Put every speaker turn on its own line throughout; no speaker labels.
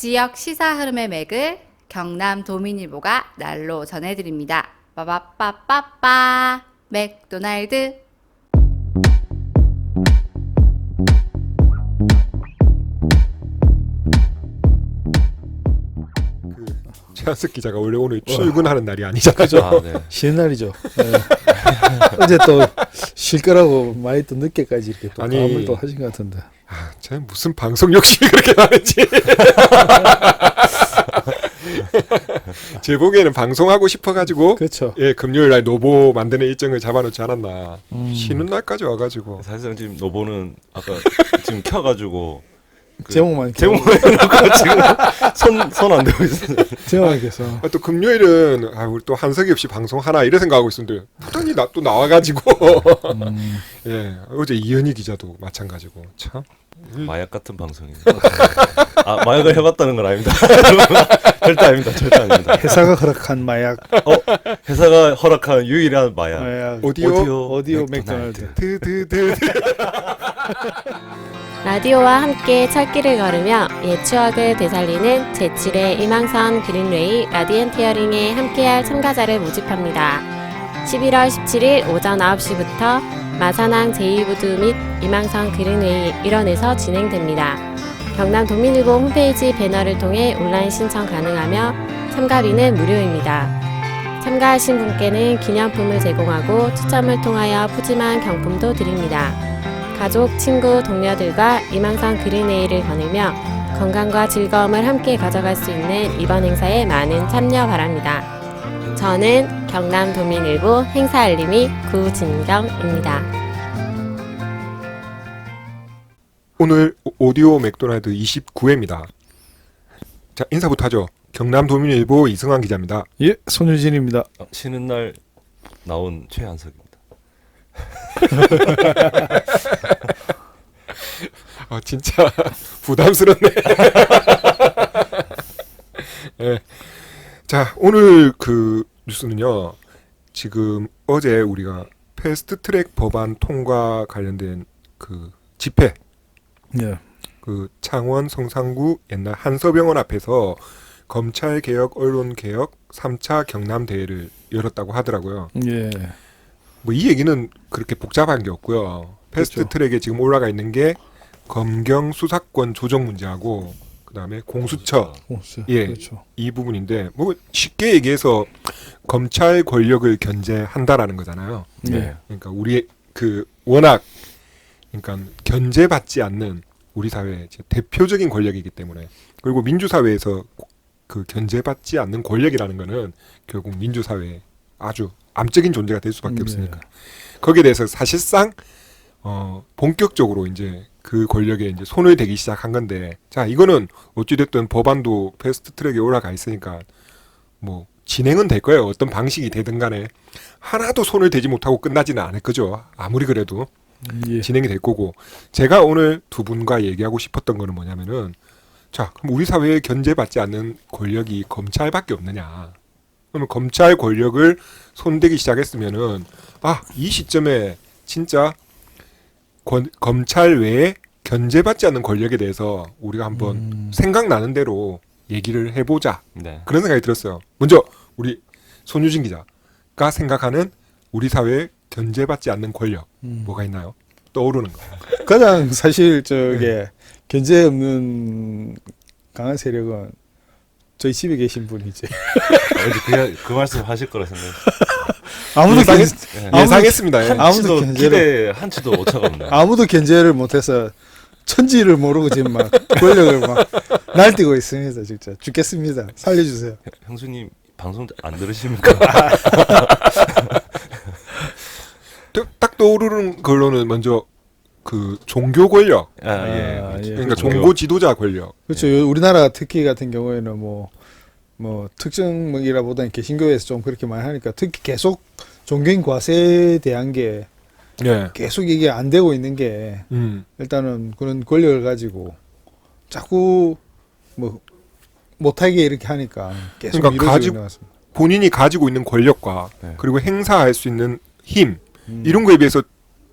지역 시사 흐름의 맥을 경남 도민일보가 날로 전해드립니다. 빠바빠빠빠 맥도날드.
최한석 기자가 원래 오늘 출근하는 날이 아니잖아요.
그죠?
아, 네.
쉬는 날이죠. 네. 어제 또 쉴 거라고 많이 또 늦게까지 이렇게 또
아니,
밤을 또 하신 것 같은데.
아, 쟤 무슨 방송 욕심이 그렇게 많은지. 제 보기에는 방송하고 싶어가지고
그렇죠.
예, 금요일 날 노보 만드는 일정을 잡아놓지 않았나. 쉬는 날까지 와가지고.
사실상 지금 노보는 아까 지금 켜가지고
제목만
제목만 해놓고 지금 손 안 대고 있어요.
제목만 계속.
아, 또 금요일은 우리 또 한석이 없이 방송 하나 이래 생각하고 있었는데 부단히 또 나와가지고 예, 어제 이현희 기자도 마찬가지고 참.
마약 같은 방송이에요. 아, 마약을 해봤다는 건 아닙니다. 절대 아닙니다. 절대 아닙니다.
회사가 허락한 마약.
회사가 허락한 유일한 마약.
마약.
오디오
맥도날드.
드드드.
라디오와 함께 철길을 걸으며 옛 추억을 되살리는 제7회 이망선 그린웨이 라디앤티어링에 함께할 참가자를 모집합니다. 11월 17일 오전 9시부터 마산항 제2부두 및 이망선 그린웨이 일원에서 진행됩니다. 경남 도민일보 홈페이지 배너를 통해 온라인 신청 가능하며 참가비는 무료입니다. 참가하신 분께는 기념품을 제공하고 추첨을 통하여 푸짐한 경품도 드립니다. 가족, 친구, 동료들과 이망선 그린웨이를 거닐며 건강과 즐거움을 함께 가져갈 수 있는 이번 행사에 많은 참여 바랍니다. 저는 경남도민일보 행사알림이 구진경입니다.
오늘 오디오 맥도날드 29회입니다. 자, 인사부터 하죠. 경남도민일보 이승환 기자입니다.
예, 손유진입니다.
쉬는 날 나온 최한석입니다.
아, 진짜 부담스럽네. 네. 자, 오늘 그 뉴스는요. 지금 어제 우리가 패스트트랙 법안 통과 관련된 그 집회,
예.
그 창원 성산구 옛날 한서병원 앞에서 검찰 개혁, 언론 개혁 3차 경남 대회를 열었다고 하더라고요.
예.
뭐 이 얘기는 그렇게 복잡한 게 없고요. 패스트트랙에 지금 올라가 있는 게 검경 수사권 조정 문제하고 그다음에 공수처 예.
그렇죠.
이 부분인데 뭐 쉽게 얘기해서 검찰 권력을 견제한다라는 거잖아요.
네.
그러니까 우리 그 워낙 그러니까 견제받지 않는 우리 사회의 대표적인 권력이기 때문에 그리고 민주사회에서 그 견제받지 않는 권력이라는 거는 결국 민주사회의 아주 암적인 존재가 될 수밖에 없으니까 거기에 대해서 사실상 본격적으로 이제 그 권력에 이제 손을 대기 시작한 건데 자 이거는 어찌됐든 법안도 패스트트랙에 올라가 있으니까 뭐 진행은 될 거예요. 어떤 방식이 되든 간에 하나도 손을 대지 못하고 끝나지는 않을 거죠. 아무리 그래도
예.
진행이 될 거고 제가 오늘 두 분과 얘기하고 싶었던 거는 뭐냐면은 자 그럼 우리 사회에 견제받지 않는 권력이 검찰밖에 없느냐. 그러면 검찰 권력을 손대기 시작했으면은 이 시점에 진짜 검찰 외에 견제받지 않는 권력에 대해서 우리가 한번 생각나는 대로 얘기를 해보자.
네.
그런 생각이 들었어요. 먼저 우리 손유진 기자가 생각하는 우리 사회에 견제받지 않는 권력 뭐가 있나요? 떠오르는 거.
가장 사실 저게 견제 없는 강한 세력은 저희 집에 계신 분이지.
왠지 그냥 그 말씀 하실 거라 생각했어요.
아무도
예상했습니다. 예.
아무도
한치도
견제를-
기대 한치도 오차가 없네요.
아무도 견제를 못해서 천지를 모르고 지금 막 권력을 막 날뛰고 있습니다. 진짜 죽겠습니다. 살려주세요.
형수님 방송 안 들으십니까?
딱 떠오르는 걸로는 먼저 그 종교 권력,
아, 예.
아, 예.
그러니까
종교.
종고 지도자 권력.
그렇죠. 우리나라 특히 같은 경우에는 뭐 특정이라보다는 개신교에서 좀 그렇게 많이 하니까 특히 계속 종교인 과세에 대한 게
예.
계속 이게 안 되고 있는 게 일단은 그런 권력을 가지고 자꾸 뭐 못하게 이렇게 하니까 계속
그러니까
이루어지고 있는 것 같습니다.
본인이 가지고 있는 권력과
네.
그리고 행사할 수 있는 힘 이런 거에 비해서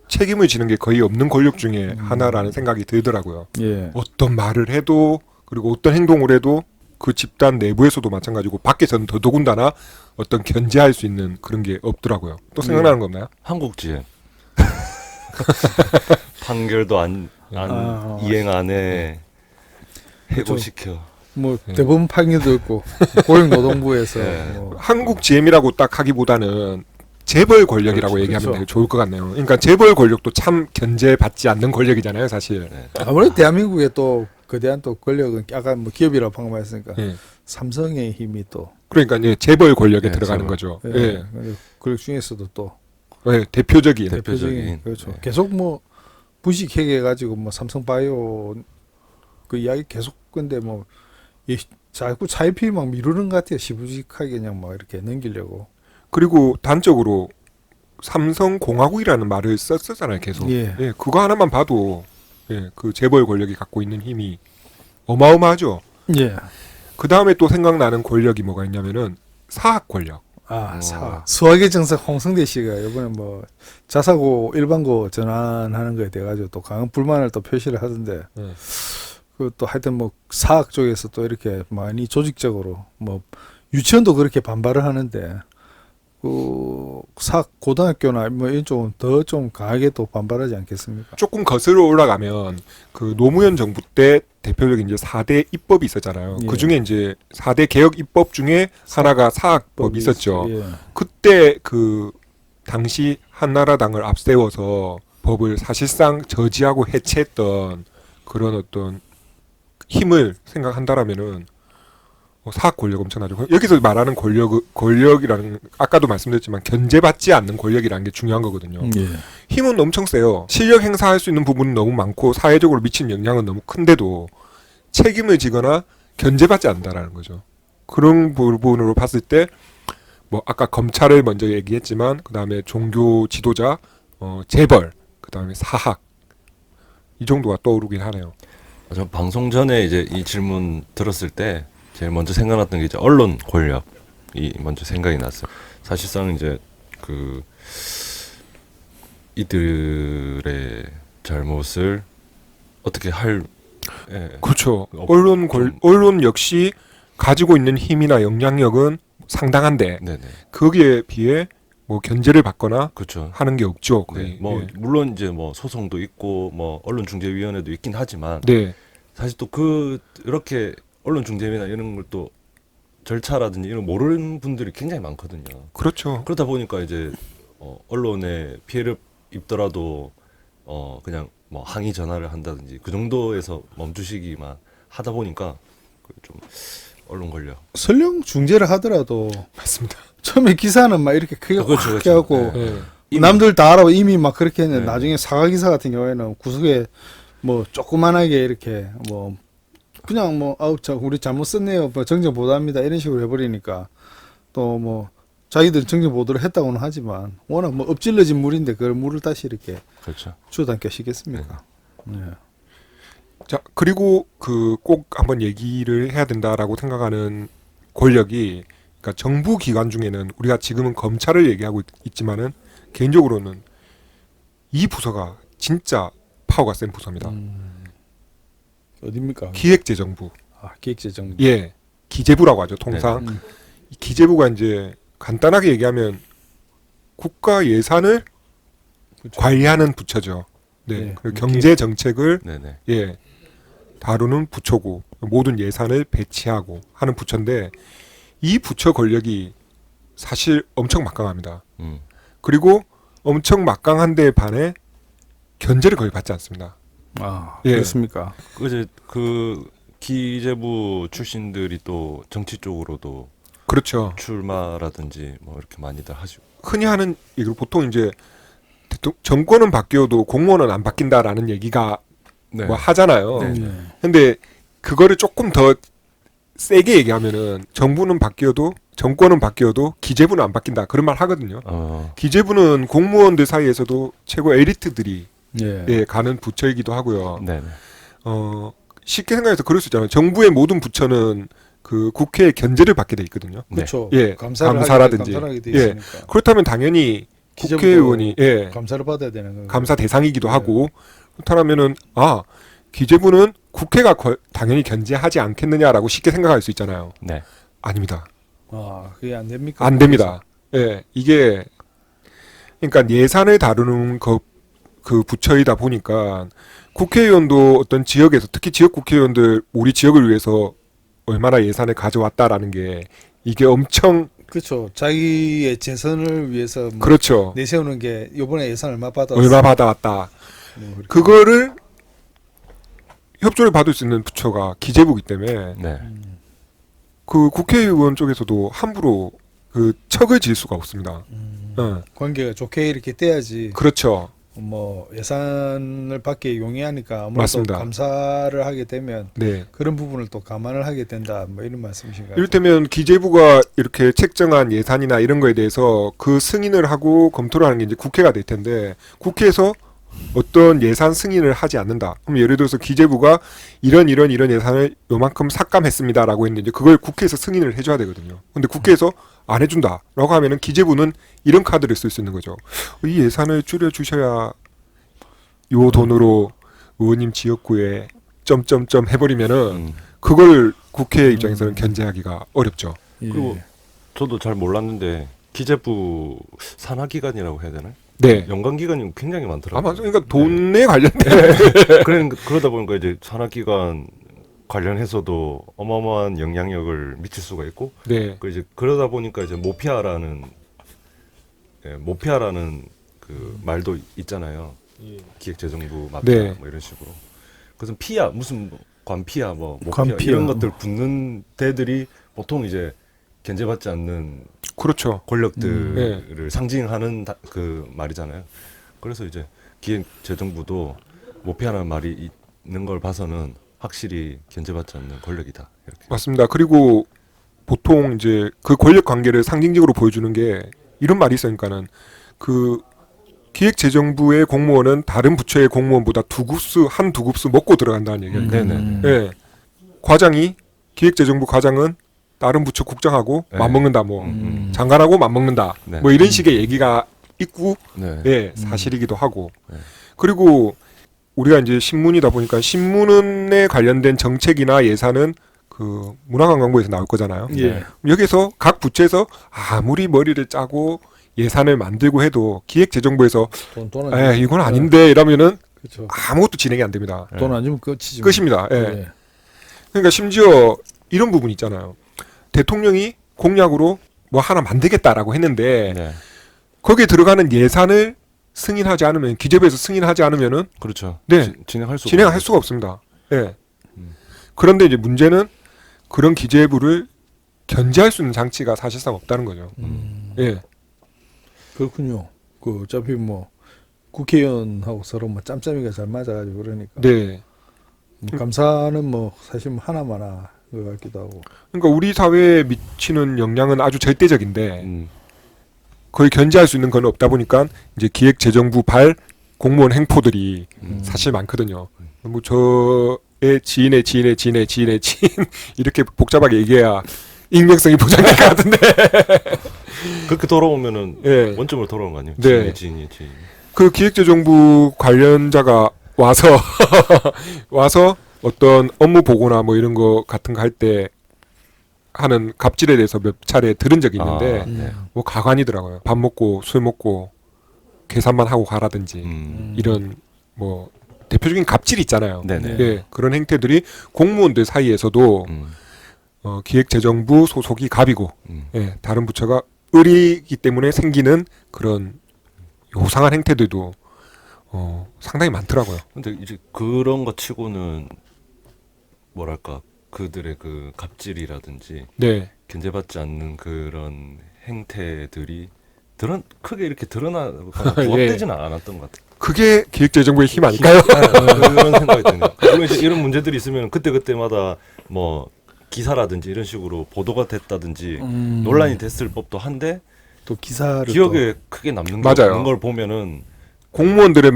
책임을 지는 게 거의 없는 권력 중에 하나라는 생각이 들더라고요.
예.
어떤 말을 해도 그리고 어떤 행동을 해도 그 집단 내부에서도 마찬가지고 밖에서는 더더군다나 어떤 견제할 수 있는 그런 게 없더라고요. 또 생각나는 거 없나요?
한국지에 판결도 안 이행 안 해. 해고시켜.
뭐 대법원 판결도 있고 고용노동부에서
네.
뭐
한국 GM이라고 딱 하기보다는 재벌 권력이라고
그렇죠,
얘기하면
그렇죠.
좋을 것 같네요. 그러니까 재벌 권력도 참 견제받지 않는 권력이잖아요, 사실.
네.
아무래도 대한민국의 또 거대한 또 권력은 아까 뭐 기업이라고 방금 말했으니까
예.
삼성의 힘이 또
그러니까 이제 재벌 권력에
네,
들어가는
재벌.
거죠.
예.
예.
권력 중에서도 또
예, 대표적인.
대표적인.
그렇죠.
네.
계속 뭐 분식회계 가지고 뭐 삼성바이오 그 이야기 계속 근데 뭐 자꾸 차일피일 막 미루는 것 같아요. 시부직하게 그냥 막 이렇게 넘기려고.
그리고 단적으로 삼성공화국이라는 말을 썼잖아요, 계속.
예.
예, 그거 하나만 봐도 예, 그 재벌 권력이 갖고 있는 힘이 어마어마하죠.
예.
그 다음에 또 생각나는 권력이 뭐가 있냐면은 사학 권력.
수학의 정석 홍성대 씨가 이번에 뭐 자사고 일반고 전환하는 거에 대해 가지고 또 강한 불만을 또 표시를 하던데
예.
그 또 하여튼 뭐 사학 쪽에서 또 이렇게 많이 조직적으로 뭐 유치원도 그렇게 반발을 하는데 그 사학 고등학교나 뭐 이런 쪽은 더 좀 강하게 또 반발하지 않겠습니까?
조금 거슬러 올라가면 그 노무현 정부 때 대표적인 이제 4대 입법이 있었잖아요.
예.
그 중에 이제 4대 개혁 입법 중에 하나가 사학법이 있었죠.
예.
그때 그 당시 한나라당을 앞세워서 법을 사실상 저지하고 해체했던 그런 어떤 힘을 생각한다라면은 사학 권력 엄청나죠. 여기서 말하는 권력이라는 아까도 말씀드렸지만 견제받지 않는 권력이라는 게 중요한 거거든요.
예.
힘은 엄청 세요. 실력 행사할 수 있는 부분은 너무 많고 사회적으로 미친 영향은 너무 큰데도 책임을 지거나 견제받지 않는다라는 거죠. 그런 부분으로 봤을 때 뭐 아까 검찰을 먼저 얘기했지만 그 다음에 종교 지도자, 재벌, 그 다음에 사학 이 정도가 떠오르긴 하네요.
저 방송 전에 이제 이 질문 들었을 때 제일 먼저 생각났던 게 이제 언론 권력이 먼저 생각이 났어요. 사실상 이제 그 이들의 잘못을 어떻게 할
그렇죠.
좀-
언론 역시 가지고 있는 힘이나 영향력은 상당한데
네네.
거기에 비해 뭐 견제를 받거나
그렇죠.
하는 게 없죠. 거의.
네, 뭐
예.
물론 이제 뭐 소송도 있고 뭐 언론중재위원회도 있긴 하지만
네.
사실 또 이렇게 언론중재위나 이런 걸 또 절차라든지 이런 거 모르는 분들이 굉장히 많거든요.
그렇죠.
그러다 보니까 이제 언론에 피해를 입더라도 그냥 뭐 항의 전화를 한다든지 그 정도에서 멈추시기만 하다 보니까 좀 언론 권력.
설령 중재를 하더라도
맞습니다.
처음에 기사는 막 이렇게 크게
그렇죠,
확
그렇죠.
해갖고
네.
예.
이미-
남들 다 알아고 이미 막 그렇게 했는데
네.
나중에 사과 기사 같은 경우에는 구석에 뭐 조그만하게 이렇게 뭐 그냥 뭐 아우 저 우리 잘못 썼네요 뭐 정정 보도합니다 이런 식으로 해버리니까 또 뭐 자기들 정정 보도를 했다고는 하지만 워낙 뭐 엎질러진 물인데 그걸 물을 다시 이렇게
그렇죠.
주워 담겨시겠습니까? 네.
자, 그리고 그 꼭 한번 얘기를 해야 된다라고 생각하는 권력이 그러니까 정부 기관 중에는 우리가 지금은 검찰을 얘기하고 있지만은 개인적으로는 이 부서가 진짜 파워가 센 부서입니다.
어딥니까?
기획재정부.
기획재정.
예. 기재부라고 하죠, 통상.
음.
이 기재부가 이제 간단하게 얘기하면 국가 예산을
그렇죠.
관리하는 부처죠. 네.
예.
그리고 경제 정책을
네네.
예, 다루는 부처고 모든 예산을 배치하고 하는 부처인데 이 부처 권력이 사실 엄청 막강합니다. 그리고 엄청 막강한 데 반해 견제를 거의 받지 않습니다.
아
예.
그렇습니까?
이제 그 기재부 출신들이 또 정치 쪽으로도
그렇죠.
출마라든지 뭐 이렇게 많이들 하시고.
흔히 하는 얘기로 보통 이제 정권은 바뀌어도 공무원은 안 바뀐다라는 얘기가
네.
뭐 하잖아요.
네.
근데 그거를 조금 더 세게 얘기하면은 정권은 바뀌어도 기재부는 안 바뀐다 그런 말 하거든요. 기재부는 공무원들 사이에서도 최고 에리트들이
예.
예, 가는 부처이기도 하고요.
네네.
쉽게 생각해서 그럴 수 있잖아요. 정부의 모든 부처는 그 국회의 견제를 받게 돼 있거든요.
그렇죠.
예,
감사라든지
감사라든지.
감사하게 돼
예.
있으니까.
그렇다면 당연히
기재부도
국회의원이 예,
감사를 받아야 되는 거예요.
감사 대상이기도
예.
하고 그렇다면은 기재부는 국회가 당연히 견제하지 않겠느냐라고 쉽게 생각할 수 있잖아요.
네.
아닙니다.
아, 그게 안 됩니까?
안 됩니다. 예, 이게 그러니까 예산을 다루는 그 부처이다 보니까 국회의원도 어떤 지역에서 특히 지역 국회의원들 우리 지역을 위해서 얼마나 예산을 가져왔다라는 게 이게 엄청
그렇죠. 자기의 재선을 위해서 뭐
그렇죠.
내세우는 게 이번에 예산 얼마 받았어?
얼마 받아왔다.
뭐 그렇게.
그거를 협조를 받을 수 있는 부처가 기재부이기 때문에
네.
그 국회의원 쪽에서도 함부로 그 척을 지을 수가 없습니다.
관계가 좋게 이렇게 떼야지.
그렇죠.
뭐 예산을 받기 용이하니까 아무래도
맞습니다.
감사를 하게 되면
네.
그런 부분을 또 감안을 하게 된다. 뭐 이런 말씀이신가요?
이를테면 기재부가 이렇게 책정한 예산이나 이런 거에 대해서 그 승인을 하고 검토를 하는 게 이제 국회가 될 텐데 국회에서 어떤 예산 승인을 하지 않는다. 그럼 예를 들어서 기재부가 이런 예산을 요만큼 삭감했습니다라고 했는데 그걸 국회에서 승인을 해줘야 되거든요. 근데 국회에서 안 해준다라고 하면은 기재부는 이런 카드를 쓸 수 있는 거죠. 이 예산을 줄여주셔야 요 돈으로 의원님 지역구에 점점점 해버리면은 그걸 국회 입장에서는 견제하기가 어렵죠.
예.
그리고 저도 잘 몰랐는데 기재부 산하기관이라고 해야 되나요?
네.
연관기관이 굉장히 많더라고요.
아마 그러니까 돈에 관련된
그러다 보니까 이제 산하기관 관련해서도 어마어마한 영향력을 미칠 수가 있고,
네.
그 이제 그러다 보니까 이제 모피아라는 그 말도 있잖아요. 기획재정부 마피아
네.
뭐 이런 식으로. 그래서 피아 무슨 관피아 뭐 모피아
관피아.
이런 것들 붙는 데들이 보통 이제 견제받지 않는
그렇죠.
권력들을 상징하는 그 말이잖아요. 그래서 이제 기획재정부도 모피아라는 말이 있는 걸 봐서는 확실히 견제받지 않는 권력이다. 이렇게.
맞습니다. 그리고 보통 이제 그 권력 관계를 상징적으로 보여주는 게 이런 말이 있으니까는 그 기획재정부의 공무원은 다른 부처의 공무원보다 한 두 급수 먹고 들어간다는 얘기예요.
네네.
예. 과장이 기획재정부 과장은 다른 부처 국장하고
네.
맞먹는다 뭐 장관하고 맞먹는다
네.
뭐 이런 식의 얘기가 있고
네.
예, 사실이기도 하고
네.
그리고 우리가 이제 신문이다 보니까 신문에 관련된 정책이나 예산은 그 문화관광부에서 나올 거잖아요.
예.
여기서 각 부처에서 아무리 머리를 짜고 예산을 만들고 해도 기획재정부에서
돈안
이건 아닌데 이러면은
그렇죠.
아무것도 진행이 안 됩니다.
돈 안 주면 끝이지. 뭐.
끝입니다. 예.
예.
그러니까 심지어 이런 부분 있잖아요. 대통령이 공약으로 뭐 하나 만들겠다라고 했는데
네.
거기에 들어가는 예산을 승인하지 않으면 기재부에서 승인하지 않으면은
그렇죠.
네.
진행할
수가 없습니다. 예. 그런데 이제 문제는 그런 기재부를 견제할 수 있는 장치가 사실상 없다는 거죠. 예.
그렇군요. 그 어차피 뭐 국회의원하고 서로 뭐 짬짬이가 잘 맞아가지고 그러니까.
네.
뭐 감사는 뭐 사실 뭐 하나마나 것 같기도 하고.
그러니까 우리 사회에 미치는 영향은 아주 절대적인데
음.
거의 견제할 수 있는 건 없다 보니까 이제 기획재정부 발 공무원 행포들이 사실 많거든요. 뭐 저의 지인의 지인의 지인의 지인의 지인 이렇게 복잡하게 얘기해야 익명성이 보장될 것 같은데.
그렇게 돌아오면은
예.
원점으로 돌아오는 거 아니에요?
네.
지인이.
그 기획재정부 관련자가 와서 어떤 업무 보고나 뭐 이런 거 같은 거 할 때 하는 갑질에 대해서 몇 차례 들은 적이 있는데
네.
뭐 가관이더라고요. 밥 먹고 술 먹고 계산만 하고 가라든지 이런 뭐 대표적인 갑질이 있잖아요.
네네.
예, 그런 행태들이 공무원들 사이에서도 기획재정부 소속이 갑이고 예, 다른 부처가 을이기 때문에 생기는 그런 요상한 행태들도 상당히 많더라고요.
근데 이제 그런 거 치고는 뭐랄까 그들의 그 갑질이라든지
네.
견제받지 않는 그런 행태들이 크게 이렇게 드러나고
예.
부각되지는 않았던 것 같아요.
그게 기획재정부의 힘 아닐까요?
그런 생각이 드네요. 그리고 이제 이런 문제들이 있으면 그때마다 뭐 기사라든지 이런 식으로 보도가 됐다든지 논란이 됐을 법도 한데
또 기사를
기억에 크게 남는 게
맞아요.
없는 걸 보면은
공무원들을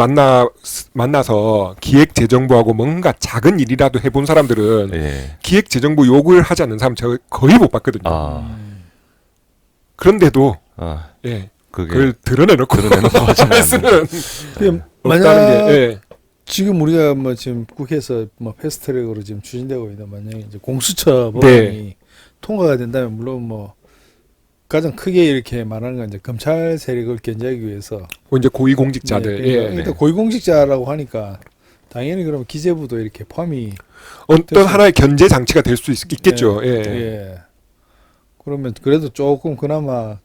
만나서 기획재정부하고 뭔가 작은 일이라도 해본 사람들은
예.
기획재정부 욕을 하지 않는 사람 제가 거의 못 봤거든요. 그런데도 예,
그게
그걸 드러내놓고
드러내놓고 하지는
말씀은
그
없다는 게 예.
지금 우리가 뭐 지금 국회에서 뭐 패스트트랙으로 지금 추진되고 있는 만약에 이제 공수처 법안이
네.
통과가 된다면 물론 뭐 가장 크게 이렇게 말하는 건 이제 검찰 세력을 견제하기 위해서
이제 고위공직자들
네, 그러니까
예.
일단 고위공직자라고 하니까 당연히 그러면 기재부도 이렇게 포함이
어떤
됐어요.
하나의 견제 장치가 될 수 있겠죠. 예.
예. 그러면 그래도 조금 그나마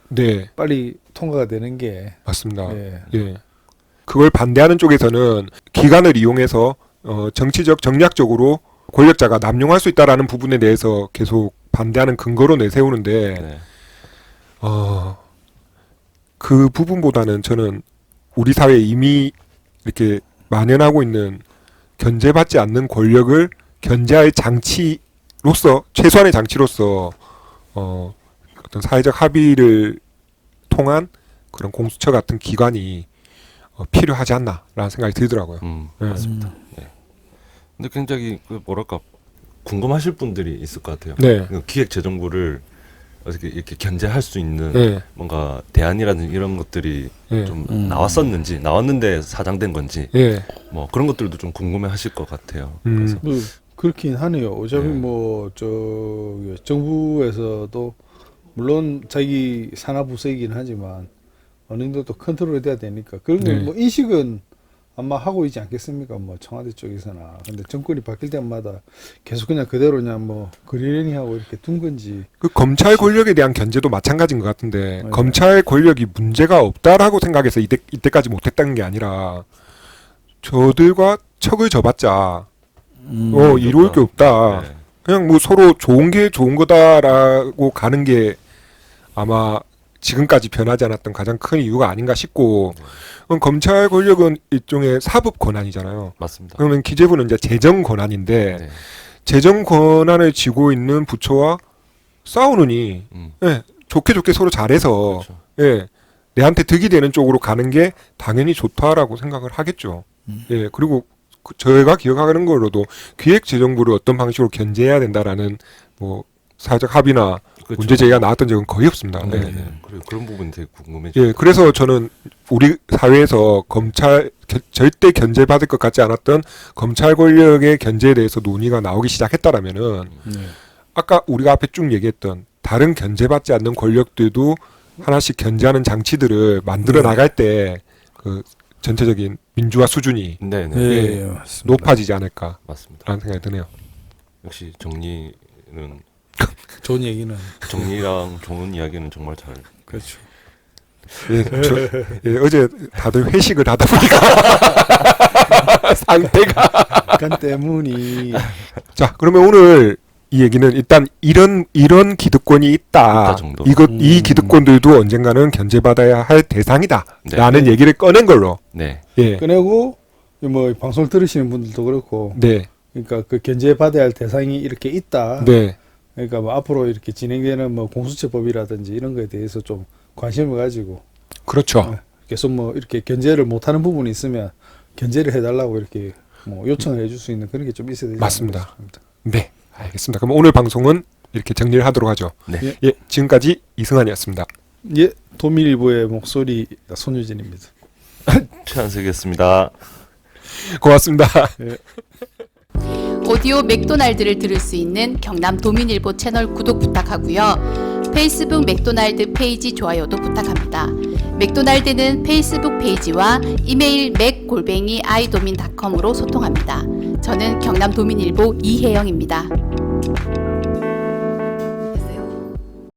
네,
빨리 통과가 되는 게
맞습니다.
예.
예. 그걸 반대하는 쪽에서는 기간을 이용해서 정치적 정략적으로 권력자가 남용할 수 있다라는 부분에 대해서 계속 반대하는 근거로 내세우는데
네.
그 부분보다는 저는 우리 사회에 이미 이렇게 만연하고 있는 견제받지 않는 권력을 견제할 장치로서 최소한의 장치로서 어떤 사회적 합의를 통한 그런 공수처 같은 기관이 필요하지 않나라는 생각이 들더라고요. 네.
맞습니다. 네. 근데 굉장히 그 뭐랄까 궁금하실 분들이 있을 것 같아요.
네.
그 기획재정부를 어떻게 이렇게 견제할 수 있는
네.
뭔가 대안이라든지 이런 것들이
네.
좀 나왔었는지 나왔는데 사장된 건지
예.
뭐 그런 것들도 좀 궁금해하실 것 같아요.
음.
뭐 그렇긴 하네요. 어차피
네.
뭐 저기 정부에서도 물론 자기 산하부서이긴 하지만 어느 정도 또 컨트롤이 돼야 되니까 그런
네.
뭐 인식은 아마 하고 있지 않겠습니까? 뭐 청와대 쪽에서나. 근데 정권이 바뀔 때마다 계속 그냥 그대로 그냥 뭐 그러려니 하고 이렇게 둔 건지.
그 검찰 권력에 대한 견제도 마찬가지인 것 같은데
네.
검찰 권력이 문제가 없다라고 생각해서 이때까지 못했다는 게 아니라 저들과 척을 져봤자 이룰 게 없다.
네.
그냥 뭐 서로 좋은 게 좋은 거다라고 가는 게 아마 지금까지 변하지 않았던 가장 큰 이유가 아닌가 싶고 그럼 검찰 권력은 일종의 사법 권한이잖아요.
맞습니다.
그러면 기재부는 이제 재정 권한인데
네.
재정 권한을 쥐고 있는 부처와 싸우느니
음.
예, 좋게 서로 잘해서
그렇죠.
예, 내한테 득이 되는 쪽으로 가는 게 당연히 좋다라고 생각을 하겠죠. 예, 그리고 저희가 기억하는 거로도 기획재정부를 어떤 방식으로 견제해야 된다라는 뭐 사회적 합의나
그렇죠.
문제 제기가 나왔던 적은 거의 없습니다.
네,
예.
네. 그리고 그런 부분이 되게 궁금해져.
예, 그래서 저는 우리 사회에서 절대 견제받을 것 같지 않았던 검찰 권력의 견제에 대해서 논의가 나오기 시작했다라면은
네.
아까 우리가 앞에 쭉 얘기했던 다른 견제받지 않는 권력들도 하나씩 견제하는 장치들을 만들어 나갈 때 그 전체적인 민주화 수준이
네, 네.
예, 맞습니다.
높아지지 않을까라는
맞습니다.
생각이 드네요.
역시 정리는
좋은 얘기는
정리랑 좋은 이야기는 정말 잘.
그렇죠.
예, 어제 다들 회식을 하다 보니까 상태가
간 때문이
자 그러면 오늘 이 얘기는 일단 이런 기득권이 있다.
있다 정도.
이 기득권들도 언젠가는 견제받아야 할 대상이다라는
네.
얘기를 꺼낸 걸로.
네.
예.
꺼내고 뭐 방송을 들으시는 분들도 그렇고
네.
그러니까 그 견제받아야 할 대상이 이렇게 있다.
네.
그러니까 뭐 앞으로 이렇게 진행되는 뭐 공수처법이라든지 이런 거에 대해서 좀 관심을 가지고
그렇죠.
계속 뭐 이렇게 견제를 못하는 부분이 있으면 견제를 해달라고 이렇게 뭐 요청을 해줄 수 있는 그런 게 좀 있어야 되지
맞습니다.
않을까 싶습니다.
네. 알겠습니다. 그럼 오늘 방송은 이렇게 정리를 하도록 하죠.
네.
예. 지금까지 이승환이었습니다.
예, 도민일보의 목소리 손유진입니다.
최한석이었습니다.
고맙습니다.
오디오 맥도날드를 들을 수 있는 경남 도민일보 채널 구독 부탁하고요. 페이스북 맥도날드 페이지 좋아요도 부탁합니다. 맥도날드는 페이스북 페이지와 이메일 맥@idomin.com으로 소통합니다. 저는 경남 도민일보 이혜영입니다.